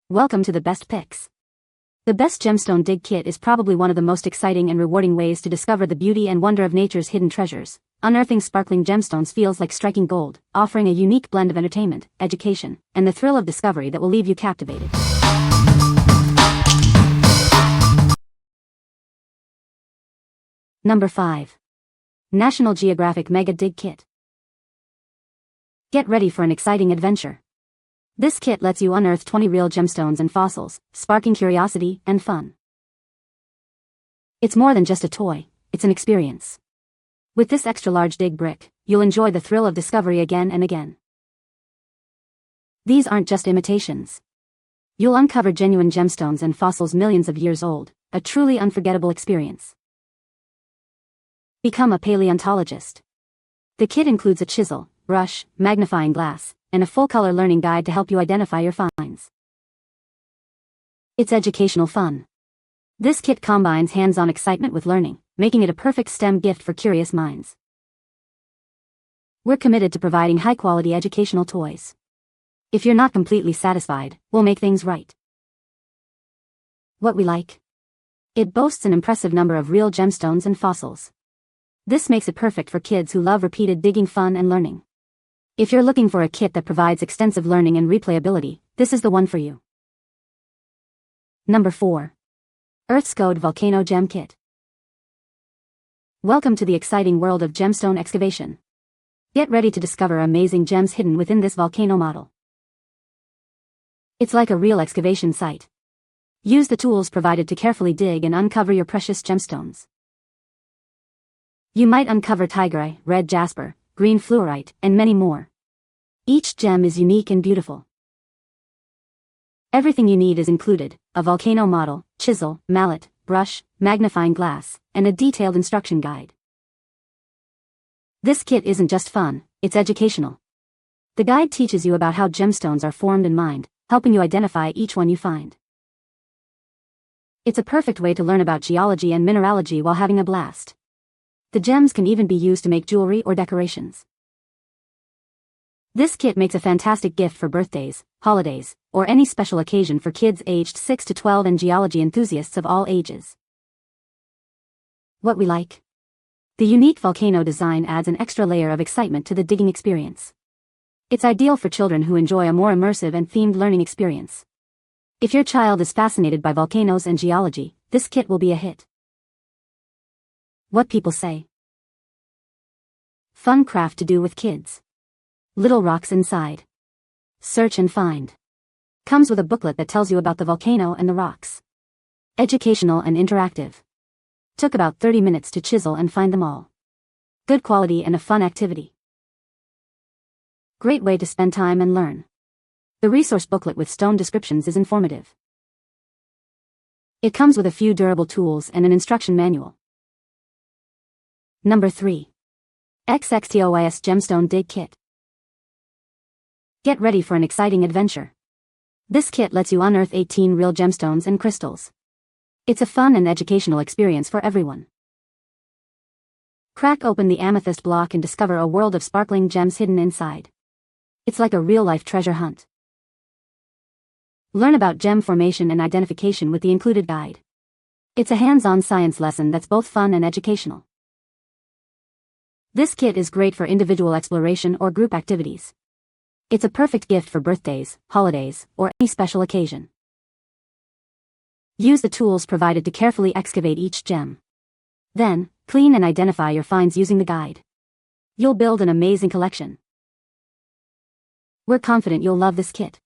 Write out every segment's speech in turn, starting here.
Welcome to the best picks. The best gemstone dig kit is probably one of the most exciting and rewarding ways to discover the beauty and wonder of nature's hidden treasures. Unearthing sparkling gemstones feels like striking gold, offering a unique blend of entertainment, education, and the thrill of discovery that will leave you captivated. Number 5. National Geographic Mega Dig Kit. Get ready for an exciting adventure. This kit lets you unearth 20 real gemstones and fossils, sparking curiosity and fun. It's more than just a toy, it's an experience. With this extra-large dig brick, you'll enjoy the thrill of discovery again and again. These aren't just imitations. You'll uncover genuine gemstones and fossils millions of years old, a truly unforgettable experience. Become a paleontologist. The kit includes a chisel, brush, magnifying glass, and a full-color learning guide to help you identify your finds. It's educational fun. This kit combines hands-on excitement with learning, making it a perfect STEM gift for curious minds. We're committed to providing high-quality educational toys. If you're not completely satisfied, we'll make things right. What we like? It boasts an impressive number of real gemstones and fossils. This makes it perfect for kids who love repeated digging fun and learning. If you're looking for a kit that provides extensive learning and replayability, this is the one for you. Number 4. XXTOYS Volcano Gem Kit. Welcome to the exciting world of gemstone excavation. Get ready to discover amazing gems hidden within this volcano model. It's like a real excavation site. Use the tools provided to carefully dig and uncover your precious gemstones. You might uncover tigerite, red jasper, green fluorite, and many more. Each gem is unique and beautiful. Everything you need is included: a volcano model, chisel, mallet, brush, magnifying glass, and a detailed instruction guide. This kit isn't just fun, it's educational. The guide teaches you about how gemstones are formed and mined, helping you identify each one you find. It's a perfect way to learn about geology and mineralogy while having a blast. The gems can even be used to make jewelry or decorations. This kit makes a fantastic gift for birthdays, holidays, or any special occasion for kids aged 6 to 12 and geology enthusiasts of all ages. What we like? The unique volcano design adds an extra layer of excitement to the digging experience. It's ideal for children who enjoy a more immersive and themed learning experience. If your child is fascinated by volcanoes and geology, this kit will be a hit. What people say. Fun craft to do with kids. Little rocks inside. Search and find. Comes with a booklet that tells you about the volcano and the rocks. Educational and interactive. Took about 30 minutes to chisel and find them all. Good quality and a fun activity. Great way to spend time and learn. The resource booklet with stone descriptions is informative. It comes with a few durable tools and an instruction manual. Number 3. XXTOYS Gemstone Dig Kit. Get ready for an exciting adventure. This kit lets you unearth 18 real gemstones and crystals. It's a fun and educational experience for everyone. Crack open the amethyst block and discover a world of sparkling gems hidden inside. It's like a real-life treasure hunt. Learn about gem formation and identification with the included guide. It's a hands-on science lesson that's both fun and educational. This kit is great for individual exploration or group activities. It's a perfect gift for birthdays, holidays, or any special occasion. Use the tools provided to carefully excavate each gem. Then, clean and identify your finds using the guide. You'll build an amazing collection. We're confident you'll love this kit.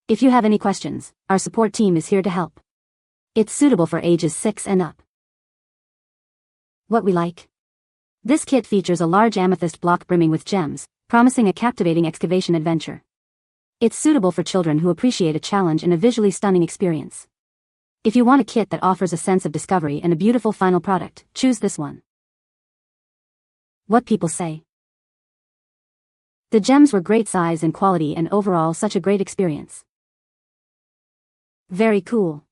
If you have any questions, our support team is here to help. It's suitable for ages 6 and up. What we like? This kit features a large amethyst block brimming with gems, promising a captivating excavation adventure. It's suitable for children who appreciate a challenge and a visually stunning experience. If you want a kit that offers a sense of discovery and a beautiful final product, choose this one. What people say. The gems were great size and quality and overall such a great experience. Very cool.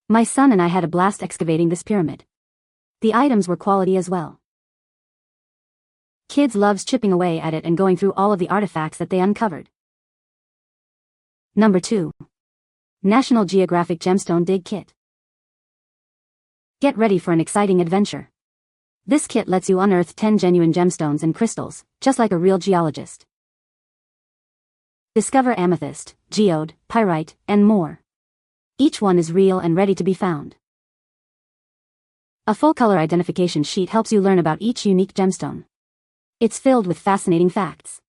My son and I had a blast excavating this pyramid. The items were quality as well. Kids loves chipping away at it and going through all of the artifacts that they uncovered. Number 2. National Geographic Gemstone Dig Kit. Get ready for an exciting adventure. This kit lets you unearth 10 genuine gemstones and crystals, just like a real geologist. Discover amethyst, geode, pyrite, and more. Each one is real and ready to be found. A full-color identification sheet helps you learn about each unique gemstone. It's filled with fascinating facts.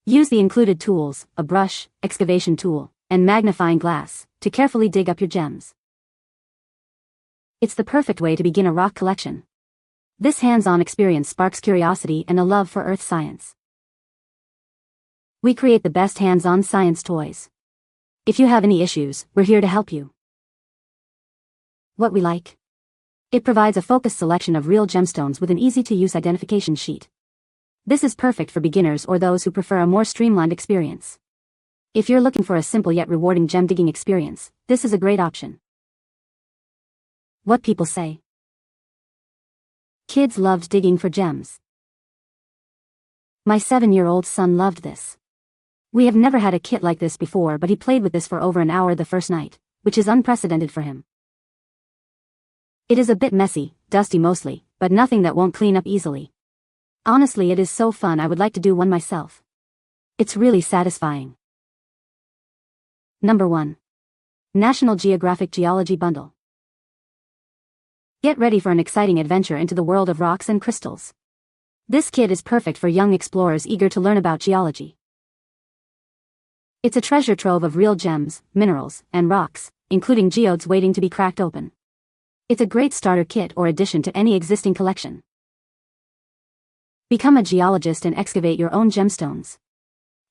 Use the included tools, a brush, excavation tool, and magnifying glass, to carefully dig up your gems. It's the perfect way to begin a rock collection. This hands-on experience sparks curiosity and a love for earth science. We create the best hands-on science toys. If you have any issues, we're here to help you. What we like. It provides a focused selection of real gemstones with an easy-to-use identification sheet. This is perfect for beginners or those who prefer a more streamlined experience. If you're looking for a simple yet rewarding gem digging experience, this is a great option. What people say. Kids loved digging for gems. My 7-year-old son loved this. We have never had a kit like this before, but he played with this for over an hour the first night, which is unprecedented for him. It is a bit messy, dusty mostly, but nothing that won't clean up easily. Honestly, it is so fun, I would like to do one myself. It's really satisfying. Number 1. National Geographic Geology Bundle. Get ready for an exciting adventure into the world of rocks and crystals. This kit is perfect for young explorers eager to learn about geology. It's a treasure trove of real gems, minerals, and rocks, including geodes waiting to be cracked open. It's a great starter kit or addition to any existing collection. Become a geologist and excavate your own gemstones.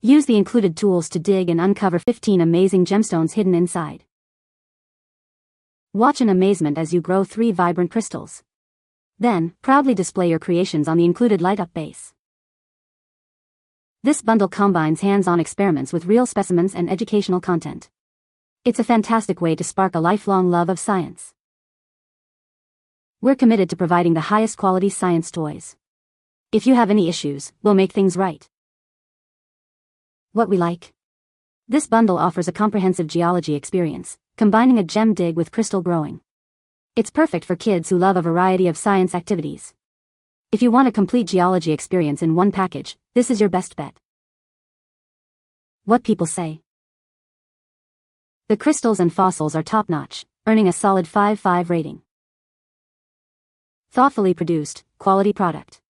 Use the included tools to dig and uncover 15 amazing gemstones hidden inside. Watch in amazement as you grow 3 vibrant crystals. Then, proudly display your creations on the included light-up base. This bundle combines hands-on experiments with real specimens and educational content. It's a fantastic way to spark a lifelong love of science. We're committed to providing the highest quality science toys. If you have any issues, we'll make things right. What we like. This bundle offers a comprehensive geology experience, combining a gem dig with crystal growing. It's perfect for kids who love a variety of science activities. If you want a complete geology experience in one package, this is your best bet. What people say. The crystals and fossils are top-notch, earning a solid 5/5 rating. Thoughtfully produced, quality product.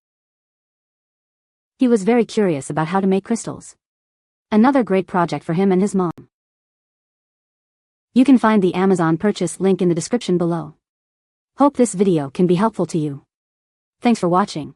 He was very curious about how to make crystals. Another great project for him and his mom. You can find the Amazon purchase link in the description below. Hope this video can be helpful to you. Thanks for watching.